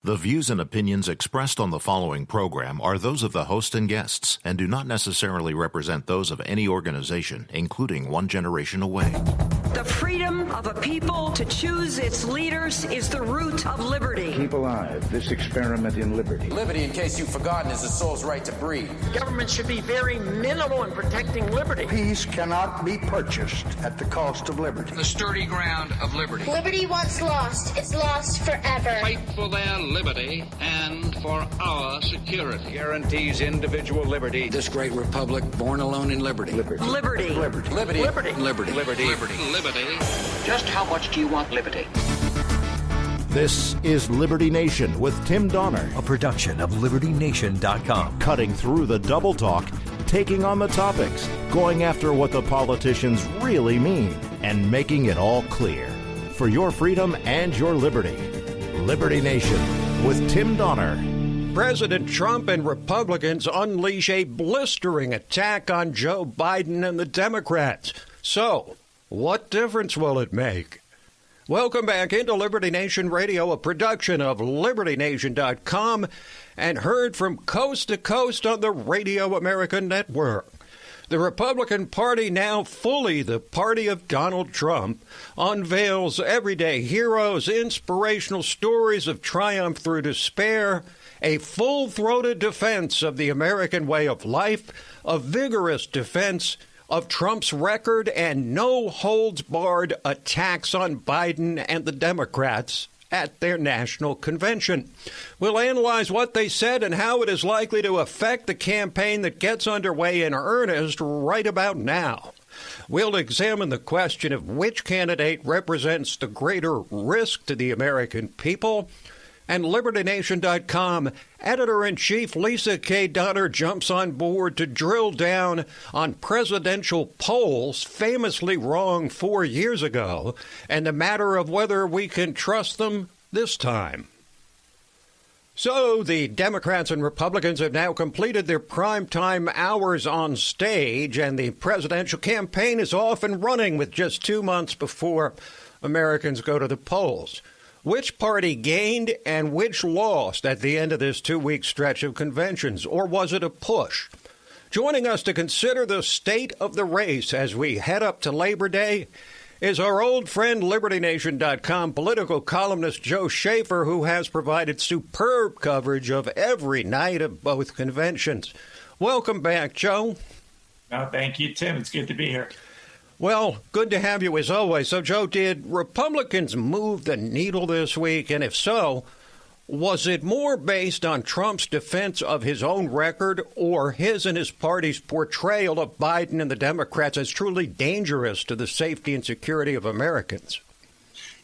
The views and opinions expressed on the following program are those of the host and guests and do not necessarily represent those of any organization, including One Generation Away. The freedom of a people to choose its leaders is the root of liberty. Keep alive this experiment in liberty. Liberty, in case you've forgotten, is the soul's right to breathe. Government should be very minimal in protecting liberty. Peace cannot be purchased at the cost of liberty. The sturdy ground of liberty. Liberty once lost is lost forever. Fight for their liberty and for our security. Guarantees individual liberty. This great republic, born alone in liberty. Liberty. Liberty. Liberty. Liberty. Liberty. Liberty. Liberty. Liberty. Just how much do you want liberty? This is Liberty Nation with Tim Donner, a production of LibertyNation.com. Cutting through the double talk, taking on the topics, going after what the politicians really mean, and making it all clear. For your freedom and your liberty. Liberty Nation with Tim Donner. President Trump and Republicans unleash a blistering attack on Joe Biden and the Democrats. So, what difference will it make? Welcome back into Liberty Nation Radio, a production of LibertyNation.com, and heard from coast to coast on the Radio America Network. The Republican Party, now fully the party of Donald Trump, unveils everyday heroes, inspirational stories of triumph through despair, a full-throated defense of the American way of life, a vigorous defense of Trump's record, and no-holds-barred attacks on Biden and the Democrats at their national convention. We'll analyze what they said and how it is likely to affect the campaign that gets underway in earnest right about now. We'll examine the question of which candidate represents the greater risk to the American people. And LibertyNation.com editor-in-chief Leesa K. Donner jumps on board to drill down on presidential polls famously wrong 4 years ago and the matter of whether we can trust them this time. So the Democrats and Republicans have now completed their primetime hours on stage, and the presidential campaign is off and running with just 2 months before Americans go to the polls. Which party gained and which lost at the end of this 2-week stretch of conventions, or was it a push? Joining us to consider the state of the race as we head up to Labor Day is our old friend, LibertyNation.com political columnist Joe Schaeffer, who has provided superb coverage of every night of both conventions. Welcome back, Joe. Oh, thank you, Tim. It's good to be here. Well, good to have you as always. So, Joe, did Republicans move the needle this week? And if so, was it more based on Trump's defense of his own record or his and his party's portrayal of Biden and the Democrats as truly dangerous to the safety and security of Americans?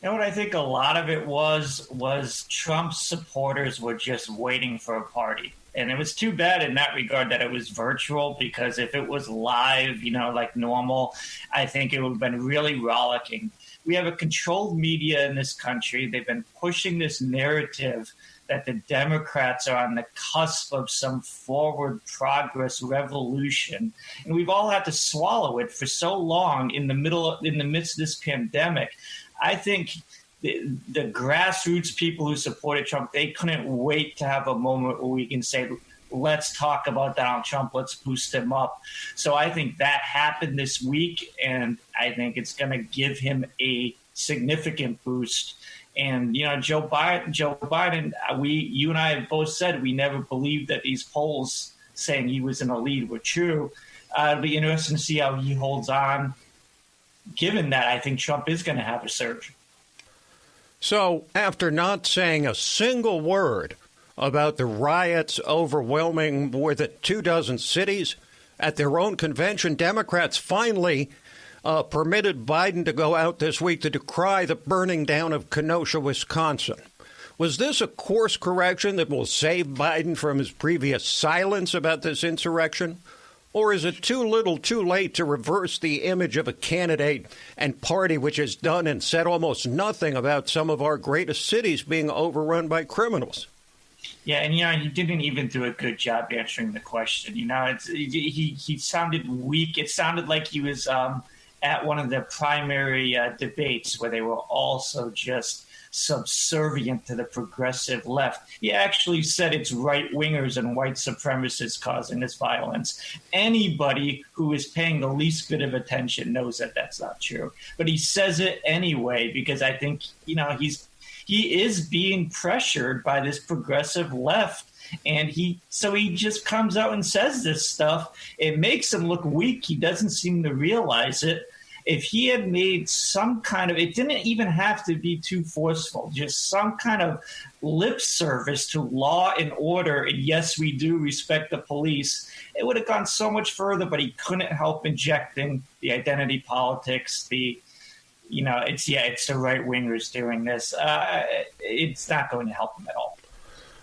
You know what I think a lot of it was Trump's supporters were just waiting for a party. And it was too bad in that regard that it was virtual, because if it was live, like normal, I think it would have been really rollicking. We have a controlled media in this country. They've been pushing this narrative that the Democrats are on the cusp of some forward progress revolution. And we've all had to swallow it for so long in the midst of this pandemic. I think the grassroots people who supported Trump, they couldn't wait to have a moment where we can say, let's talk about Donald Trump, let's boost him up. So I think that happened this week, and I think it's going to give him a significant boost. And, Joe Biden, you and I have both said we never believed that these polls saying he was in the lead were true. It'll be interesting to see how he holds on. Given that, I think Trump is going to have a surge. So after not saying a single word about the riots overwhelming more than 24 cities at their own convention, Democrats finally permitted Biden to go out this week to decry the burning down of Kenosha, Wisconsin. Was this a course correction that will save Biden from his previous silence about this insurrection? Or is it too little too late to reverse the image of a candidate and party which has done and said almost nothing about some of our greatest cities being overrun by criminals? Yeah, and, he didn't even do a good job answering the question. He sounded weak. It sounded like he was at one of the primary debates where they were also just subservient to the progressive left. He actually said it's right-wingers and white supremacists causing this violence. Anybody who is paying the least bit of attention knows that that's not true. But he says it anyway because I think, he is being pressured by this progressive left. And he just comes out and says this stuff. It makes him look weak. He doesn't seem to realize it. If he had made some kind of, it didn't even have to be too forceful, just some kind of lip service to law and order. And yes, we do respect the police. It would have gone so much further, but he couldn't help injecting the identity politics, it's the right wingers doing this. It's not going to help him at all.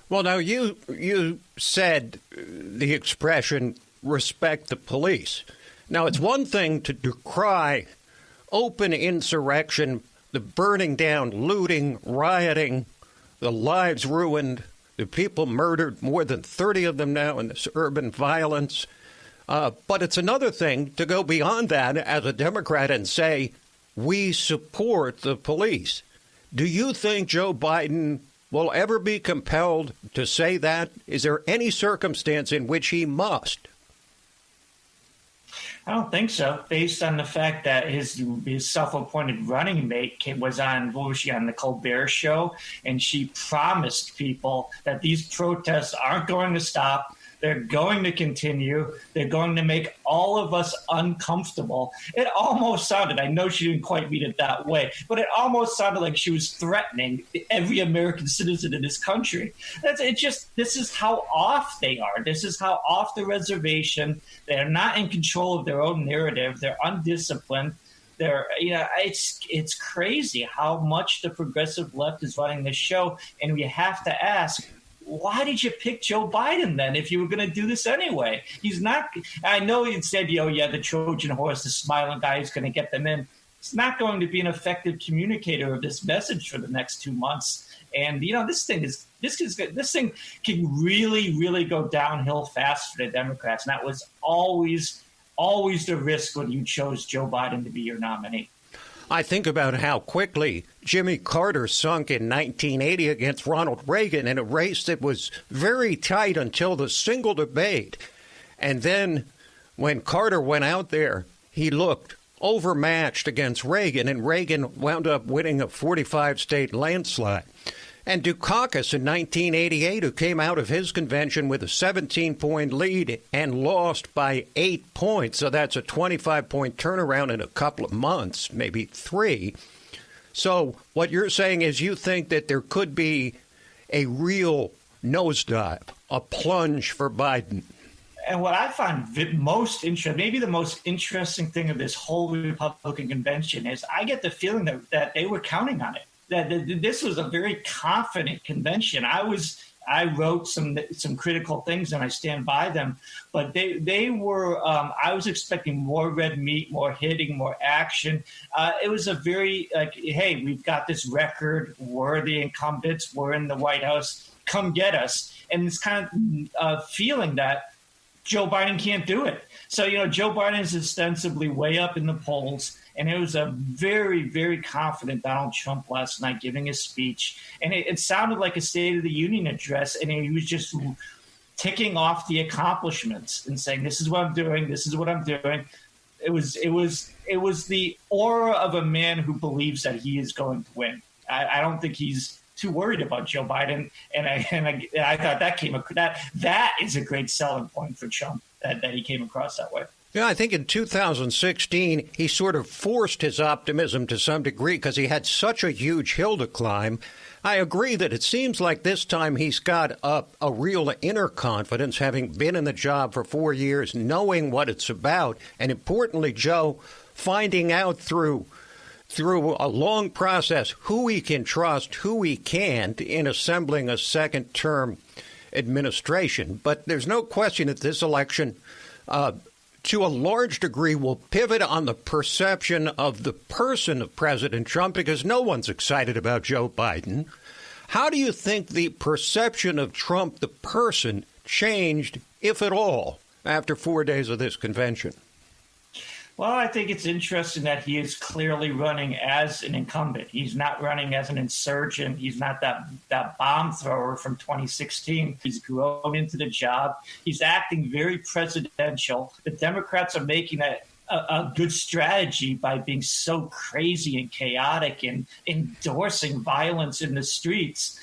Well, now you said the expression "respect the police." Now, it's one thing to decry open insurrection, the burning down, looting, rioting, the lives ruined, the people murdered, more than 30 of them now in this urban violence. But it's another thing to go beyond that as a Democrat and say, we support the police. Do you think Joe Biden will ever be compelled to say that? Is there any circumstance in which he must? I don't think so, based on the fact that his self-appointed running mate was on the Colbert Show, and she promised people that these protests aren't going to stop. They're going to continue. They're going to make all of us uncomfortable. It almost sounded, I know she didn't quite mean it that way, but it almost sounded like she was threatening every American citizen in this country. This is how off they are. This is how off the reservation. They're not in control of their own narrative. They're undisciplined. It's crazy how much the progressive left is running this show. And we have to ask, why did you pick Joe Biden then if you were going to do this anyway? He's not – I know you said, the Trojan horse, the smiling guy is going to get them in. He's not going to be an effective communicator of this message for the next 2 months. And, this thing can really, really go downhill fast for the Democrats. And that was always the risk when you chose Joe Biden to be your nominee. I think about how quickly Jimmy Carter sunk in 1980 against Ronald Reagan in a race that was very tight until the single debate. And then when Carter went out there, he looked overmatched against Reagan, and Reagan wound up winning a 45-state landslide. And Dukakis in 1988, who came out of his convention with a 17-point lead and lost by 8 points. So that's a 25-point turnaround in a couple of months, maybe 3. So what you're saying is you think that there could be a real nosedive, a plunge for Biden. And what I find most interesting, maybe the most interesting thing of this whole Republican convention is I get the feeling that they were counting on it. That this was a very confident convention. I wrote some critical things and I stand by them, but they were. I was expecting more red meat, more hitting, more action. It was a very hey, we've got this record. We're the incumbents. We're in the White House. Come get us. And it's kind of feeling that Joe Biden can't do it. So Joe Biden is ostensibly way up in the polls. And it was a very, very confident Donald Trump last night giving his speech. And it sounded like a State of the Union address. And he was just ticking off the accomplishments and saying, this is what I'm doing. This is what I'm doing. It was the aura of a man who believes that he is going to win. I don't think he's too worried about Joe Biden. And I thought that is a great selling point for Trump, that he came across that way. Yeah, I think in 2016, he sort of forced his optimism to some degree because he had such a huge hill to climb. I agree that it seems like this time he's got a real inner confidence, having been in the job for 4 years, knowing what it's about. And importantly, Joe, finding out through a long process who he can trust, who he can't in assembling a second-term administration. But there's no question that this election to a large degree, will pivot on the perception of the person of President Trump, because no one's excited about Joe Biden. How do you think the perception of Trump, the person, changed, if at all, after 4 days of this convention? Well, I think it's interesting that he is clearly running as an incumbent. He's not running as an insurgent. He's not that bomb thrower from 2016. He's grown into the job. He's acting very presidential. The Democrats are making a good strategy by being so crazy and chaotic and endorsing violence in the streets.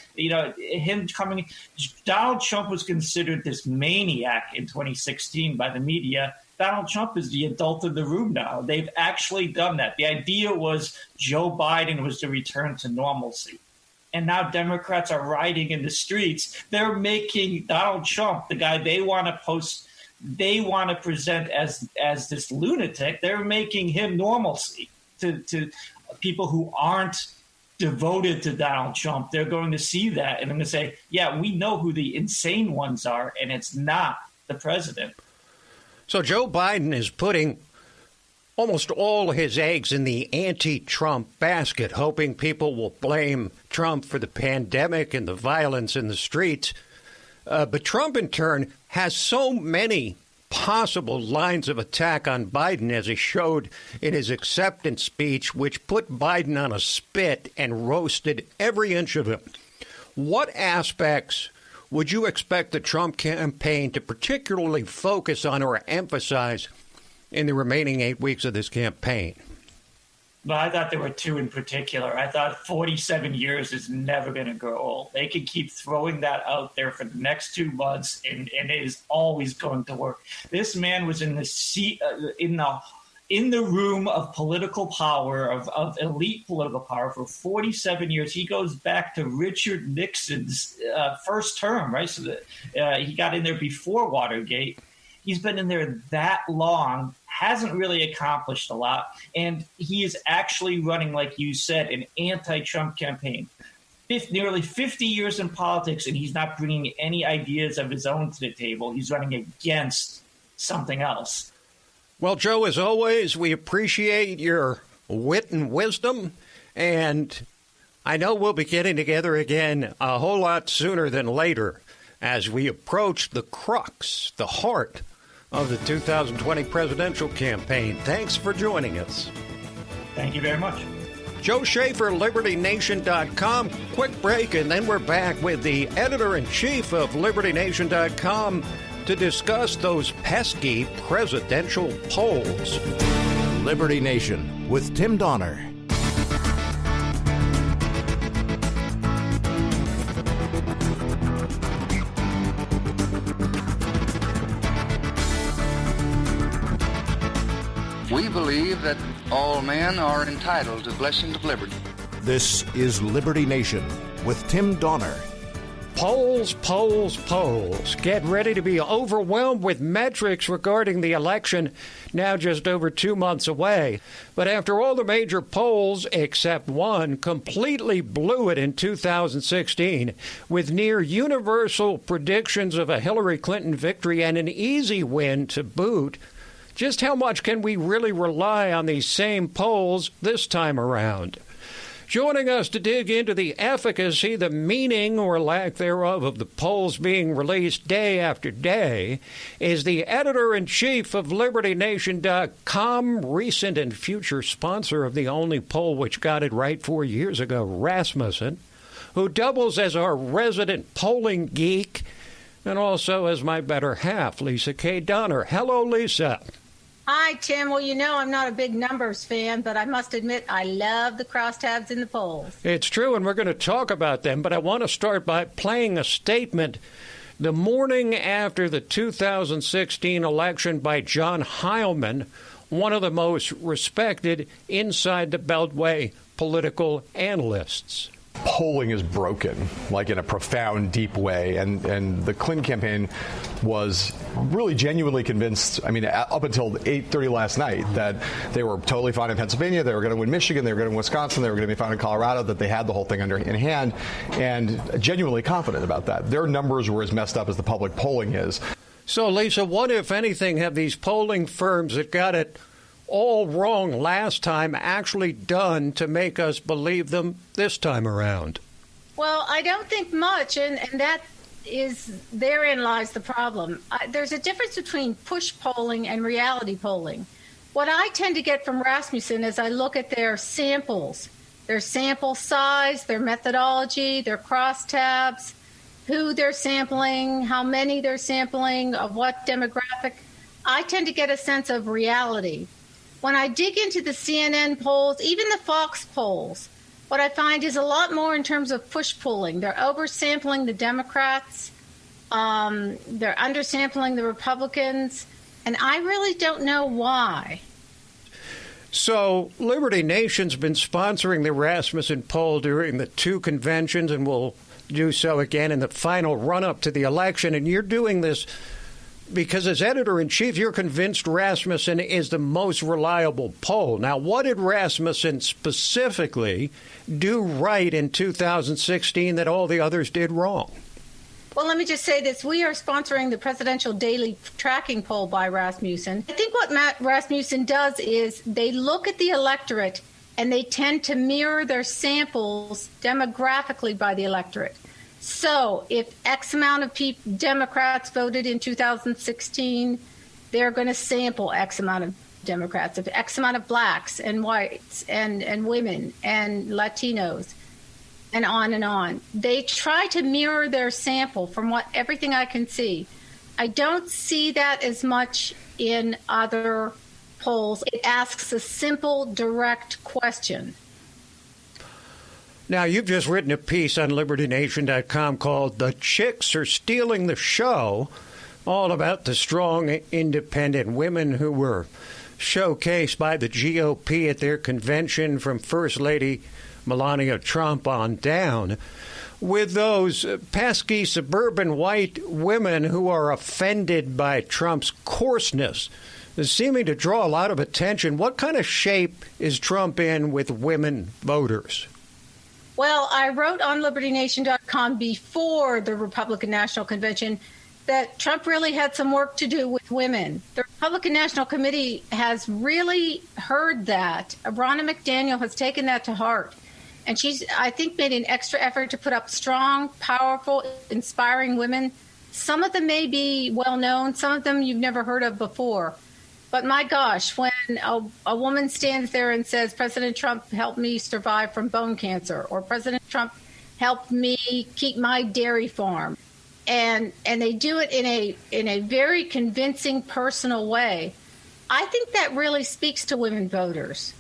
Donald Trump was considered this maniac in 2016 by the media. Donald Trump is the adult in the room now. They've actually done that. The idea was Joe Biden was to return to normalcy. And now Democrats are rioting in the streets. They're making Donald Trump, the guy they want to present as this lunatic. They're making him normalcy to people who aren't devoted to Donald Trump. They're going to see that and they're going to say, yeah, we know who the insane ones are, and it's not the president. So Joe Biden is putting almost all his eggs in the anti-Trump basket, hoping people will blame Trump for the pandemic and the violence in the streets. But Trump, in turn, has so many possible lines of attack on Biden, as he showed in his acceptance speech, which put Biden on a spit and roasted every inch of him. What aspects would you expect the Trump campaign to particularly focus on or emphasize in the remaining 8 weeks of this campaign? Well, I thought there were two in particular. I thought 47 years is never going to grow old. They can keep throwing that out there for the next 2 months, and it is always going to work. This man was in the seat, in the room of political power, of elite political power for 47 years. He goes back to Richard Nixon's first term, right? So he got in there before Watergate. He's been in there that long, hasn't really accomplished a lot, and he is actually running, like you said, an anti-Trump campaign. Nearly 50 years in politics, and he's not bringing any ideas of his own to the table. He's running against something else. Well, Joe, as always, we appreciate your wit and wisdom, and I know we'll be getting together again a whole lot sooner than later as we approach the crux, the heart of the 2020 presidential campaign. Thanks for joining us. Thank you very much. Joe Schaeffer, LibertyNation.com. Quick break, and then we're back with the editor-in-chief of LibertyNation.com to discuss those pesky presidential polls. Liberty Nation with Tim Donner. We believe that all men are entitled to blessings of liberty. This is Liberty Nation with Tim Donner. Polls, polls, polls. Get ready to be overwhelmed with metrics regarding the election, now just over 2 months away. But after all the major polls, except one, completely blew it in 2016, with near universal predictions of a Hillary Clinton victory and an easy win to boot, just how much can we really rely on these same polls this time around? Joining us to dig into the efficacy, the meaning or lack thereof of the polls being released day after day is the editor-in-chief of LibertyNation.com, recent and future sponsor of the only poll which got it right 4 years ago, Rasmussen, who doubles as our resident polling geek and also as my better half, Leesa K. Donner. Hello, Leesa. Hi, Tim. Well, you know I'm not a big numbers fan, but I must admit I love the crosstabs in the polls. It's true, and we're going to talk about them, but I want to start by playing a statement the morning after the 2016 election by John Heilman, one of the most respected inside the Beltway political analysts. Polling is broken, like in a profound, deep way. And the Clinton campaign was really genuinely convinced, I mean, up until 8:30 last night, that they were totally fine in Pennsylvania, they were going to win Michigan, they were going to win Wisconsin, they were going to be fine in Colorado, that they had the whole thing in hand, and genuinely confident about that. Their numbers were as messed up as the public polling is. So, Leesa, what, if anything, have these polling firms that got it all wrong last time actually done to make us believe them this time around? Well, I don't think much, and that is, therein lies the problem. There's a difference between push polling and reality polling. What I tend to get from Rasmussen as I look at their samples, their sample size, their methodology, their crosstabs, who they're sampling, how many they're sampling, of what demographic, I tend to get a sense of reality. When I dig into the CNN polls, even the Fox polls, what I find is a lot more in terms of push-pulling. They're oversampling the Democrats. They're undersampling the Republicans. And I really don't know why. So Liberty Nation's been sponsoring the Rasmussen poll during the two conventions and will do so again in the final run-up to the election. And you're doing this because as editor-in-chief, you're convinced Rasmussen is the most reliable poll. Now, what did Rasmussen specifically do right in 2016 that all the others did wrong? Well, let me just say this. We are sponsoring the Presidential Daily Tracking Poll by Rasmussen. I think what Matt Rasmussen does is they look at the electorate and they tend to mirror their samples demographically by the electorate. So if X amount of Democrats voted in 2016, they're going to sample X amount of Democrats. If X amount of blacks and whites and women and Latinos, and on and on. They try to mirror their sample from everything I can see. I don't see that as much in other polls. It asks a simple, direct question. Now, you've just written a piece on LibertyNation.com called "The Chicks Are Stealing the Show," all about the strong, independent women who were showcased by the GOP at their convention, from First Lady Melania Trump on down, with those pesky suburban white women who are offended by Trump's coarseness, seeming to draw a lot of attention. What kind of shape is Trump in with women voters? Well, I wrote on LibertyNation.com before the Republican National Convention that Trump really had some work to do with women. The Republican National Committee has really heard that. Ronna McDaniel has taken that to heart. And she's, I think, made an extra effort to put up strong, powerful, inspiring women. Some of them may be well-known. Some of them you've never heard of before. But my gosh, when a woman stands there and says, President Trump helped me survive from bone cancer, or President Trump helped me keep my dairy farm, and they do it in a very convincing, personal way, I think that really speaks to women voters.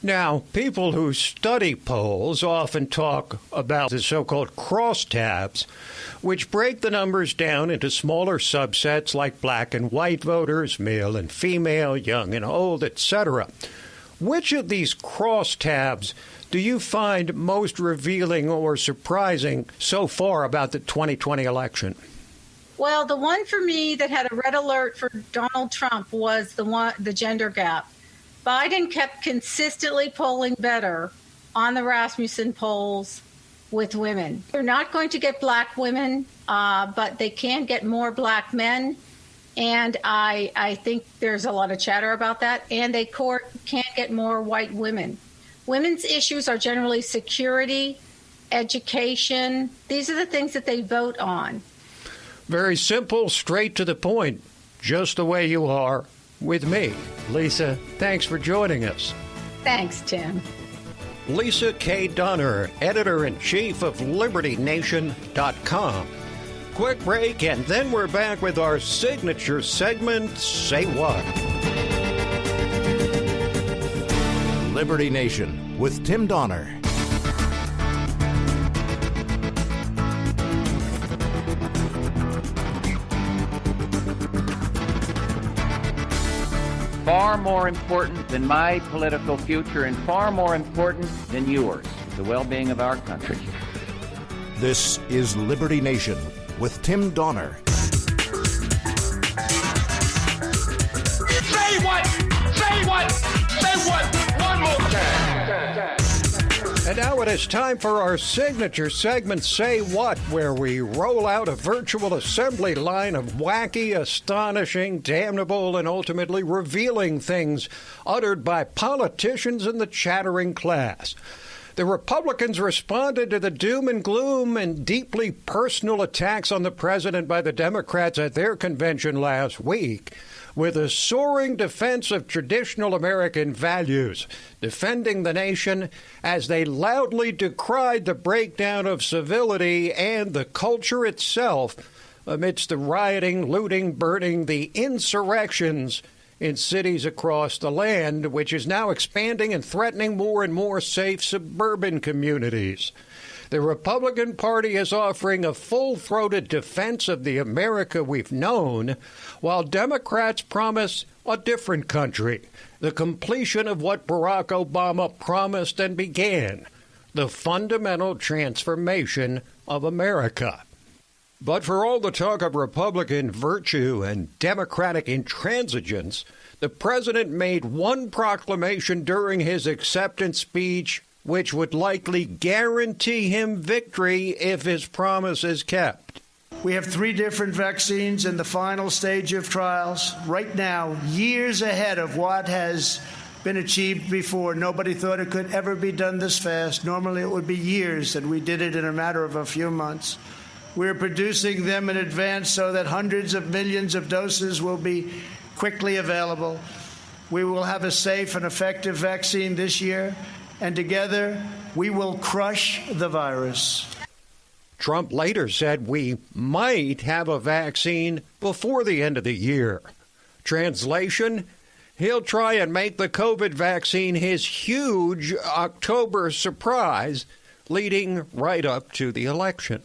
Now, people who study polls often talk about the so-called crosstabs, which break the numbers down into smaller subsets like black and white voters, male and female, young and old, etc. Which of these crosstabs do you find most revealing or surprising so far about the 2020 election? Well, the one for me that had a red alert for Donald Trump was the gender gap. Biden kept consistently polling better on the Rasmussen polls with women. They're not going to get black women, but they can get more black men. And I think there's a lot of chatter about that. And they can get more white women. Women's issues are generally security, education. These are the things that they vote on. Very simple, straight to the point, just the way you are with me. Leesa, thanks for joining us. Thanks, Tim. Leesa K. Donner, editor-in-chief of LibertyNation.com. Quick break, and then we're back with our signature segment, Say What? Liberty Nation with Tim Donner. Far more important than my political future and far more important than yours, the well-being of our country. This is Liberty Nation with Tim Donner. Say what? Say what? Say what? One more time. And now it is time for our signature segment, Say What?, where we roll out a virtual assembly line of wacky, astonishing, damnable, and ultimately revealing things uttered by politicians and the chattering class. The Republicans responded to the doom and gloom and deeply personal attacks on the president by the Democrats at their convention last week with a soaring defense of traditional American values, defending the nation as they loudly decried the breakdown of civility and the culture itself amidst the rioting, looting, burning, the insurrections in cities across the land, which is now expanding and threatening more and more safe suburban communities. The Republican Party is offering a full-throated defense of the America we've known, while Democrats promise a different country, the completion of what Barack Obama promised and began, the fundamental transformation of America. But for all the talk of Republican virtue and Democratic intransigence, the president made one proclamation during his acceptance speech which would likely guarantee him victory if his promise is kept. We have 3 different vaccines in the final stage of trials. Right now, years ahead of what has been achieved before. Nobody thought it could ever be done this fast. Normally it would be years, and we did it in a matter of a few months. We're producing them in advance so that hundreds of millions of doses will be quickly available. We will have a safe and effective vaccine this year, and together we will crush the virus. Trump later said we might have a vaccine before the end of the year. Translation, he'll try and make the COVID vaccine his huge October surprise, leading right up to the election.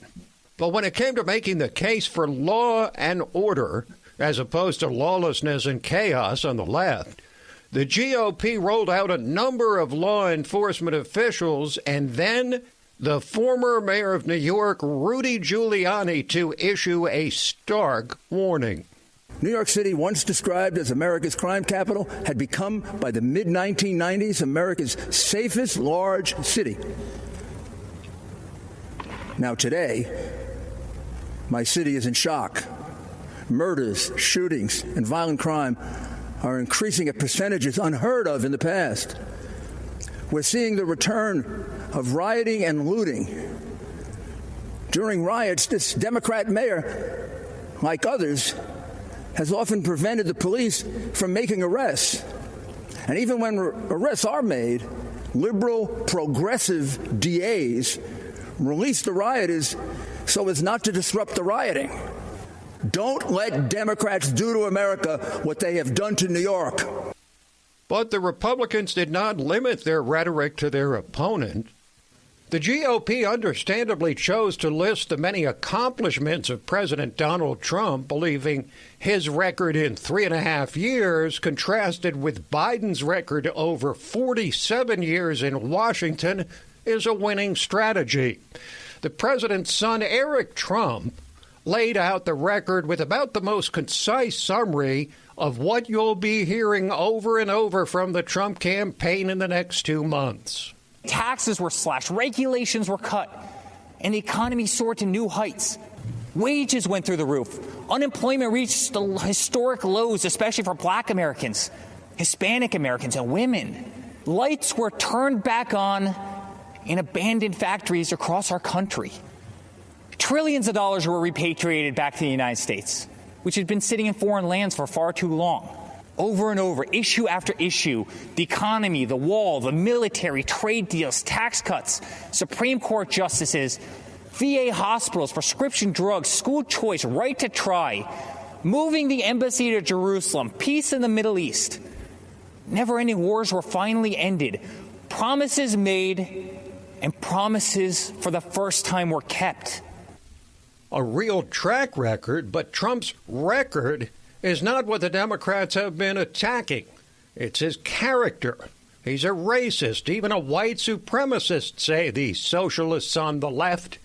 But when it came to making the case for law and order, as opposed to lawlessness and chaos on the left, the GOP rolled out a number of law enforcement officials and then the former mayor of New York, Rudy Giuliani, to issue a stark warning. New York City, once described as America's crime capital, had become, by the mid-1990s, America's safest large city. Now today, my city is in shock. Murders, shootings, and violent crime are increasing at percentages unheard of in the past. We're seeing the return of rioting and looting. During riots, this Democrat mayor, like others, has often prevented the police from making arrests. And even when arrests are made, liberal, progressive DAs release the rioters so as not to disrupt the rioting. Don't let Democrats do to America what they have done to New York. But the Republicans did not limit their rhetoric to their opponent. The GOP understandably chose to list the many accomplishments of President Donald Trump, believing his record in 3.5 years contrasted with Biden's record over 47 years in Washington is a winning strategy. The president's son, Eric Trump, laid out the record with about the most concise summary of what you'll be hearing over and over from the Trump campaign in the next 2 months. Taxes were slashed, regulations were cut, and the economy soared to new heights. Wages went through the roof. Unemployment reached historic lows, especially for Black Americans, Hispanic Americans, and women. Lights were turned back on in abandoned factories across our country. Trillions of dollars were repatriated back to the United States, which had been sitting in foreign lands for far too long. Over and over, issue after issue, the economy, the wall, the military, trade deals, tax cuts, Supreme Court justices, VA hospitals, prescription drugs, school choice, right to try, moving the embassy to Jerusalem, peace in the Middle East. Never-ending wars were finally ended. Promises made and promises for the first time were kept. A real track record, but Trump's record is not what the Democrats have been attacking. It's his character. He's a racist, even a white supremacist, say the socialists on the left.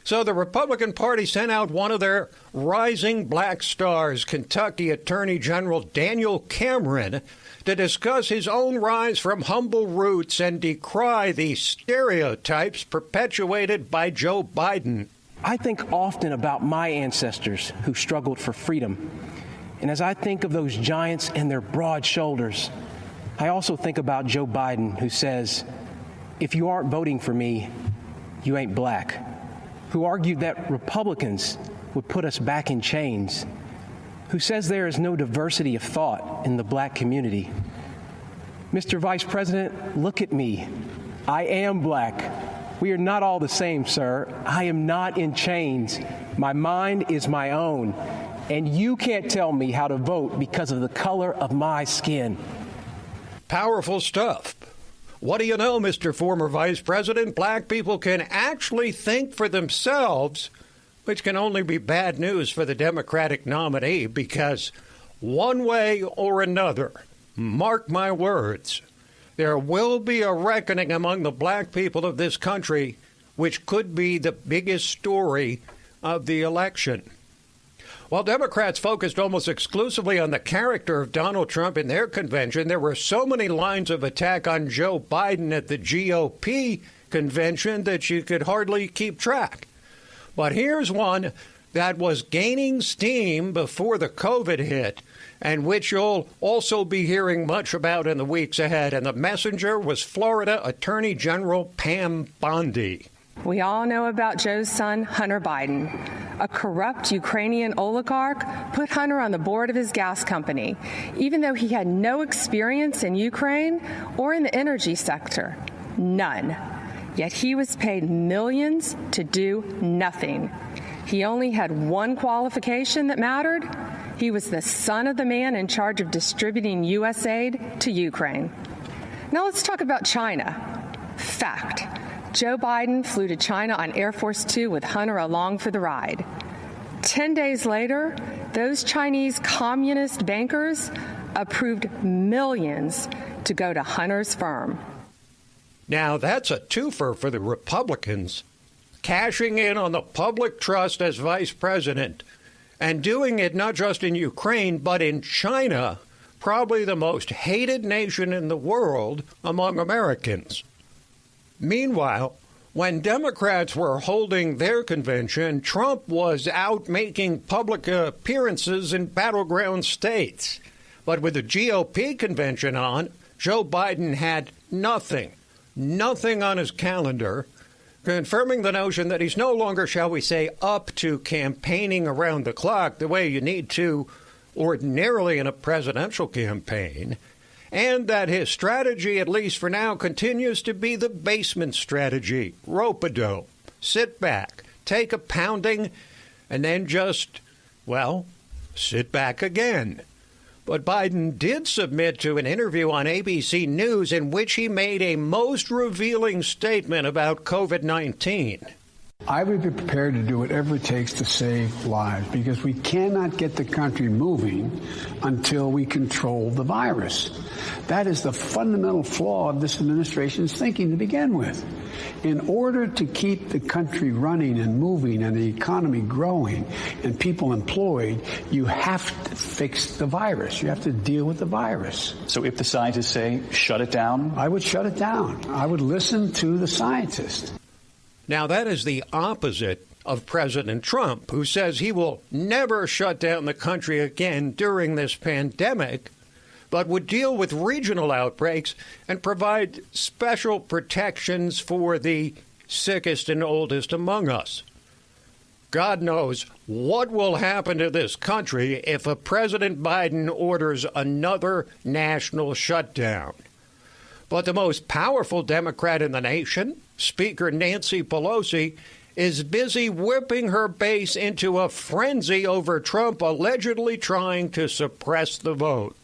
So the Republican Party sent out one of their rising black stars, Kentucky Attorney General Daniel Cameron, to discuss his own rise from humble roots and decry the stereotypes perpetuated by Joe Biden. I think often about my ancestors who struggled for freedom. And as I think of those giants and their broad shoulders, I also think about Joe Biden, who says, if you aren't voting for me, you ain't black, who argued that Republicans would put us back in chains, who says there is no diversity of thought in the black community. Mr. Vice President, look at me. I am black. We are not all the same, sir. I am not in chains. My mind is my own. And you can't tell me how to vote because of the color of my skin. Powerful stuff. What do you know, Mr. Former Vice President? Black people can actually think for themselves, which can only be bad news for the Democratic nominee, because one way or another, mark my words, there will be a reckoning among the black people of this country, which could be the biggest story of the election. While Democrats focused almost exclusively on the character of Donald Trump in their convention, there were so many lines of attack on Joe Biden at the GOP convention that you could hardly keep track. But here's one that was gaining steam before the COVID hit, and which you'll also be hearing much about in the weeks ahead. And the messenger was Florida Attorney General Pam Bondi. We all know about Joe's son, Hunter Biden. A corrupt Ukrainian oligarch put Hunter on the board of his gas company, even though he had no experience in Ukraine or in the energy sector. None. Yet he was paid millions to do nothing. He only had one qualification that mattered. He was the son of the man in charge of distributing U.S. aid to Ukraine. Now let's talk about China. Fact. Joe Biden flew to China on Air Force Two with Hunter along for the ride. 10 days later, those Chinese communist bankers approved millions to go to Hunter's firm. Now, that's a twofer for the Republicans, cashing in on the public trust as vice president and doing it not just in Ukraine, but in China, probably the most hated nation in the world among Americans. Meanwhile, when Democrats were holding their convention, Trump was out making public appearances in battleground states. But with the GOP convention on, Joe Biden had nothing on his calendar, confirming the notion that he's no longer, shall we say, up to campaigning around the clock the way you need to ordinarily in a presidential campaign, and that his strategy, at least for now, continues to be the basement strategy. Rope-a-dope. Sit back, take a pounding, and then just, well, sit back again. But Biden did submit to an interview on ABC News in which he made a most revealing statement about COVID-19. I would be prepared to do whatever it takes to save lives, because we cannot get the country moving until we control the virus. That is the fundamental flaw of this administration's thinking to begin with. In order to keep the country running and moving and the economy growing and people employed, you have to fix the virus. You have to deal with the virus. So if the scientists say shut it down? I would shut it down. I would listen to the scientists. Now, that is the opposite of President Trump, who says he will never shut down the country again during this pandemic, but would deal with regional outbreaks and provide special protections for the sickest and oldest among us. God knows what will happen to this country if a President Biden orders another national shutdown. But the most powerful Democrat in the nation, Speaker Nancy Pelosi, is busy whipping her base into a frenzy over Trump allegedly trying to suppress the vote.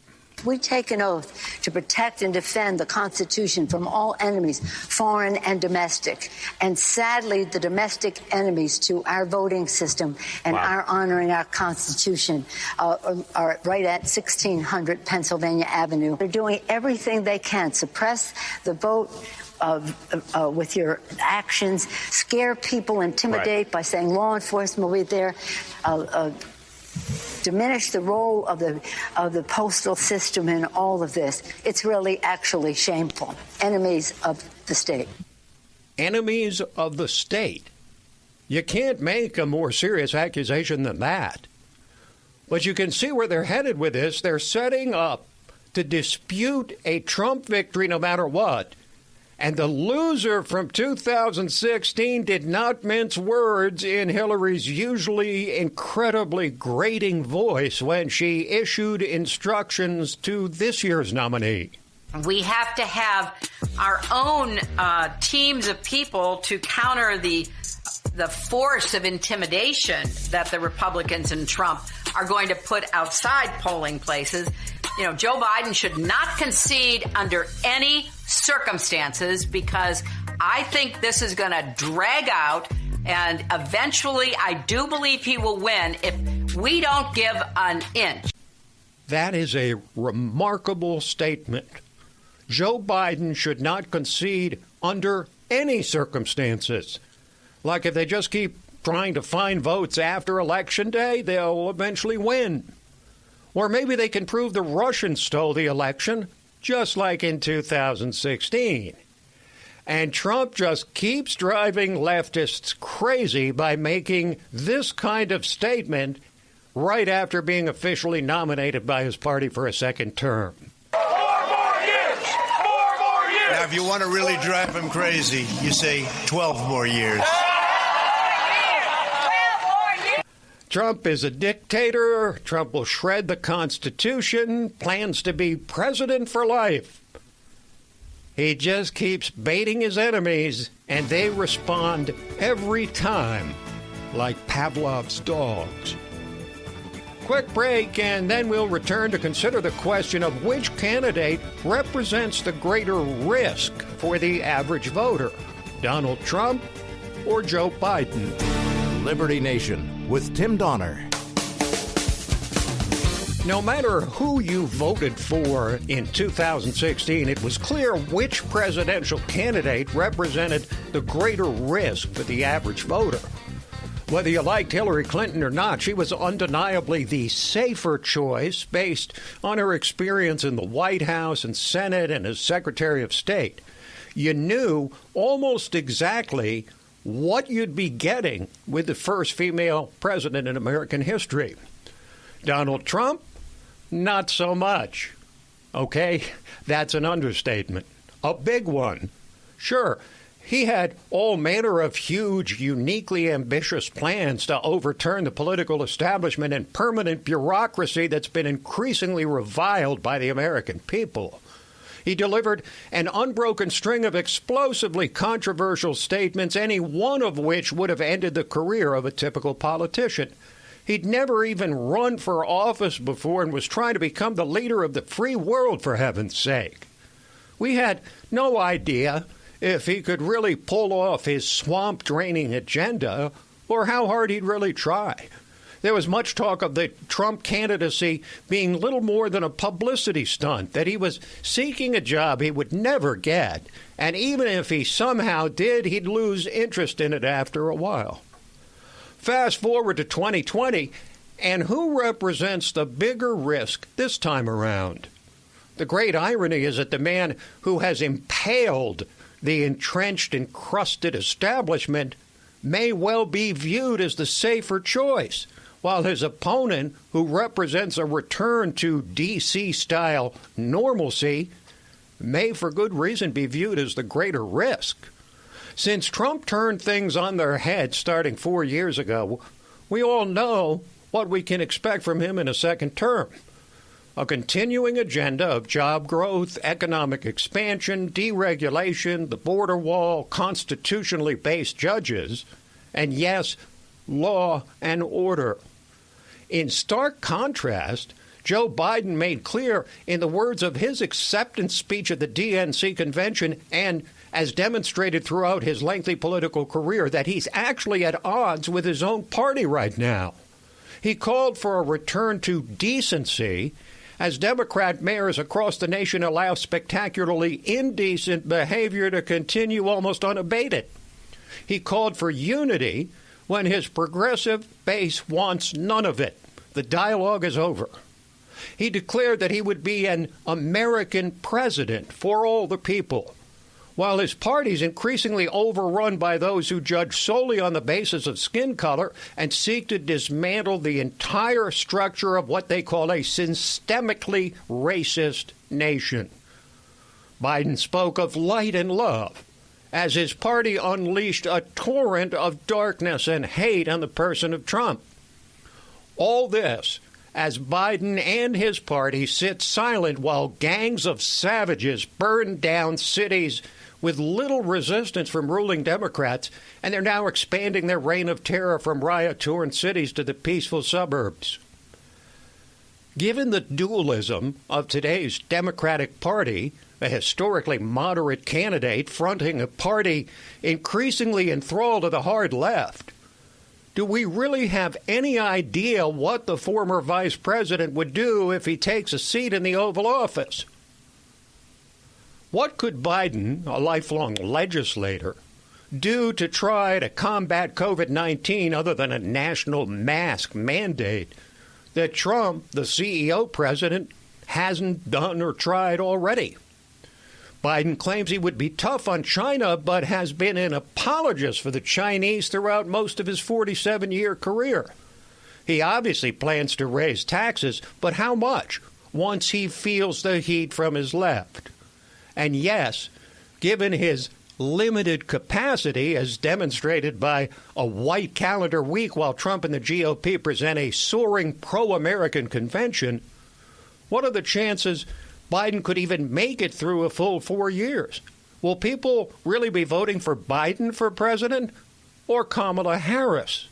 We take an oath to protect and defend the Constitution from all enemies, foreign and domestic. And sadly, the domestic enemies to our voting system and our honoring our Constitution are right at 1600 Pennsylvania Avenue. They're doing everything they can, suppress the vote with your actions, scare people, intimidate by saying law enforcement will be there, diminish the role of the postal system in all of this. It's really actually shameful. Enemies of the state. Enemies of the state. You can't make a more serious accusation than that. But you can see where they're headed with this. They're setting up to dispute a Trump victory no matter what, And the loser from 2016 did not mince words in Hillary's usually incredibly grating voice when she issued instructions to this year's nominee. We have to have our own teams of people to counter the force of intimidation that the Republicans and Trump are going to put outside polling places. You know, Joe Biden should not concede under any circumstances, because I think this is going to drag out, and eventually I do believe he will win if we don't give an inch. That is a remarkable statement. Joe Biden should not concede under any circumstances. Like, if they just keep trying to find votes after Election Day, they'll eventually win. Or maybe they can prove the Russians stole the election, just like in 2016. And Trump just keeps driving leftists crazy by making this kind of statement right after being officially nominated by his party for a second term. 4 more years! 4 more years! Now, if you want to really drive him crazy, you say 12 more years. Trump is a dictator. Trump will shred the Constitution, plans to be president for life. He just keeps baiting his enemies, and they respond every time like Pavlov's dogs. Quick break, and then we'll return to consider the question of which candidate represents the greater risk for the average voter, Donald Trump or Joe Biden. Liberty Nation with Tim Donner. No matter who you voted for in 2016, it was clear which presidential candidate represented the greater risk for the average voter. Whether you liked Hillary Clinton or not, she was undeniably the safer choice based on her experience in the White House and Senate and as Secretary of State. You knew almost exactly what you'd be getting with the first female president in American history. Donald Trump, not so much. Okay, that's an understatement. A big one. Sure, he had all manner of huge, uniquely ambitious plans to overturn the political establishment and permanent bureaucracy that's been increasingly reviled by the American people. He delivered an unbroken string of explosively controversial statements, any one of which would have ended the career of a typical politician. He'd never even run for office before and was trying to become the leader of the free world, for heaven's sake. We had no idea if he could really pull off his swamp-draining agenda or how hard he'd really try. There was much talk of the Trump candidacy being little more than a publicity stunt, that he was seeking a job he would never get, and even if he somehow did, he'd lose interest in it after a while. Fast forward to 2020, and who represents the bigger risk this time around? The great irony is that the man who has impaled the entrenched, encrusted establishment may well be viewed as the safer choice, while his opponent, who represents a return to D.C.-style normalcy, may for good reason be viewed as the greater risk. Since Trump turned things on their head starting 4 years ago, we all know what we can expect from him in a second term. A continuing agenda of job growth, economic expansion, deregulation, the border wall, constitutionally based judges, and yes, law and order. In stark contrast, Joe Biden made clear in the words of his acceptance speech at the DNC convention and as demonstrated throughout his lengthy political career that he's actually at odds with his own party right now. He called for a return to decency as Democrat mayors across the nation allow spectacularly indecent behavior to continue almost unabated. He called for unity when his progressive base wants none of it. The dialogue is over. He declared that he would be an American president for all the people, while his party's increasingly overrun by those who judge solely on the basis of skin color and seek to dismantle the entire structure of what they call a systemically racist nation. Biden spoke of light and love as his party unleashed a torrent of darkness and hate on the person of Trump. All this as Biden and his party sit silent while gangs of savages burn down cities with little resistance from ruling Democrats, and they're now expanding their reign of terror from riot-torn cities to the peaceful suburbs. Given the dualism of today's Democratic Party, a historically moderate candidate fronting a party increasingly enthralled to the hard left, do we really have any idea what the former vice president would do if he takes a seat in the Oval Office? What could Biden, a lifelong legislator, do to try to combat COVID-19 other than a national mask mandate that Trump, the CEO president, hasn't done or tried already? Biden claims he would be tough on China, but has been an apologist for the Chinese throughout most of his 47-year career. He obviously plans to raise taxes, but how much once he feels the heat from his left? And yes, given his limited capacity, as demonstrated by a white calendar week while Trump and the GOP present a soaring pro-American convention, what are the chances Biden could even make it through a full 4 years? Will people really be voting for Biden for president or Kamala Harris?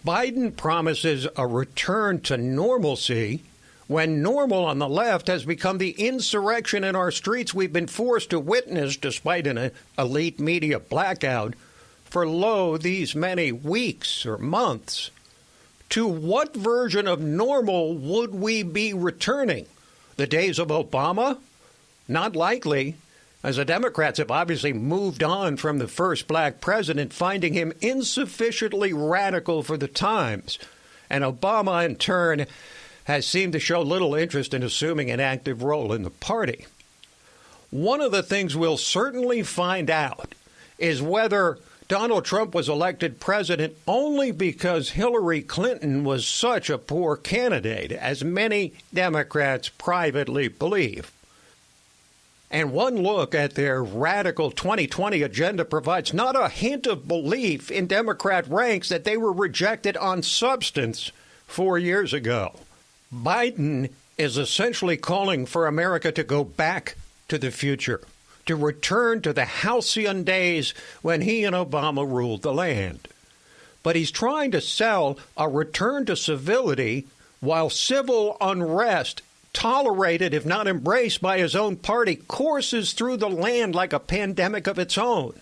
Biden promises a return to normalcy when normal on the left has become the insurrection in our streets we've been forced to witness despite an elite media blackout for, these many weeks or months. To what version of normal would we be returning? The days of Obama? Not likely, as the Democrats have obviously moved on from the first black president, finding him insufficiently radical for the times. And Obama, in turn, has seemed to show little interest in assuming an active role in the party. One of the things we'll certainly find out is whether Donald Trump was elected president only because Hillary Clinton was such a poor candidate, as many Democrats privately believe. And one look at their radical 2020 agenda provides not a hint of belief in Democrat ranks that they were rejected on substance 4 years ago. Biden is essentially calling for America to go back to the future, to return to the halcyon days when he and Obama ruled the land. But he's trying to sell a return to civility while civil unrest, tolerated if not embraced by his own party, courses through the land like a pandemic of its own.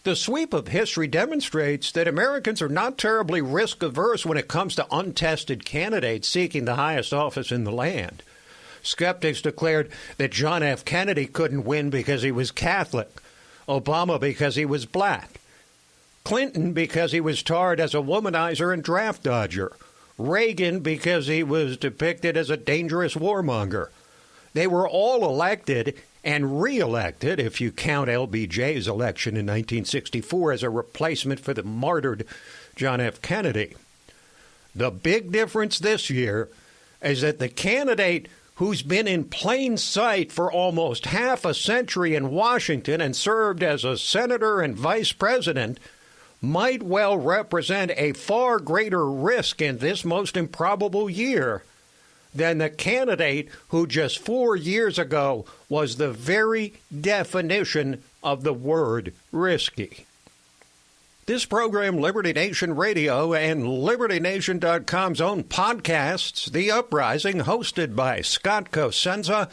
The sweep of history demonstrates that Americans are not terribly risk-averse when it comes to untested candidates seeking the highest office in the land. Skeptics declared that John F. Kennedy couldn't win because he was Catholic, Obama because he was black, Clinton because he was tarred as a womanizer and draft dodger, Reagan because he was depicted as a dangerous warmonger. They were all elected and re-elected, if you count LBJ's election in 1964 as a replacement for the martyred John F. Kennedy. The big difference this year is that the candidate who's been in plain sight for almost half a century in Washington and served as a senator and vice president might well represent a far greater risk in this most improbable year than the candidate who just 4 years ago was the very definition of the word risky. This program, Liberty Nation Radio and LibertyNation.com's own podcasts, The Uprising, hosted by Scott Cosenza,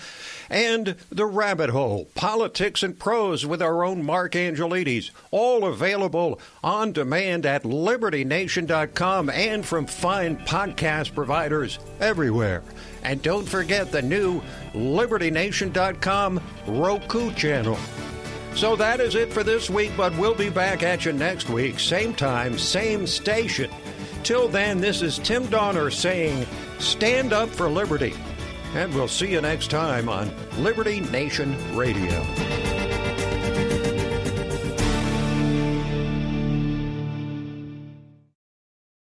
and The Rabbit Hole, Politics and Prose with our own Mark Angelides, all available on demand at LibertyNation.com and from fine podcast providers everywhere. And don't forget the new LibertyNation.com Roku channel. So that is it for this week, but we'll be back at you next week, same time, same station. Till then, this is Tim Donner saying, stand up for liberty. And we'll see you next time on Liberty Nation Radio.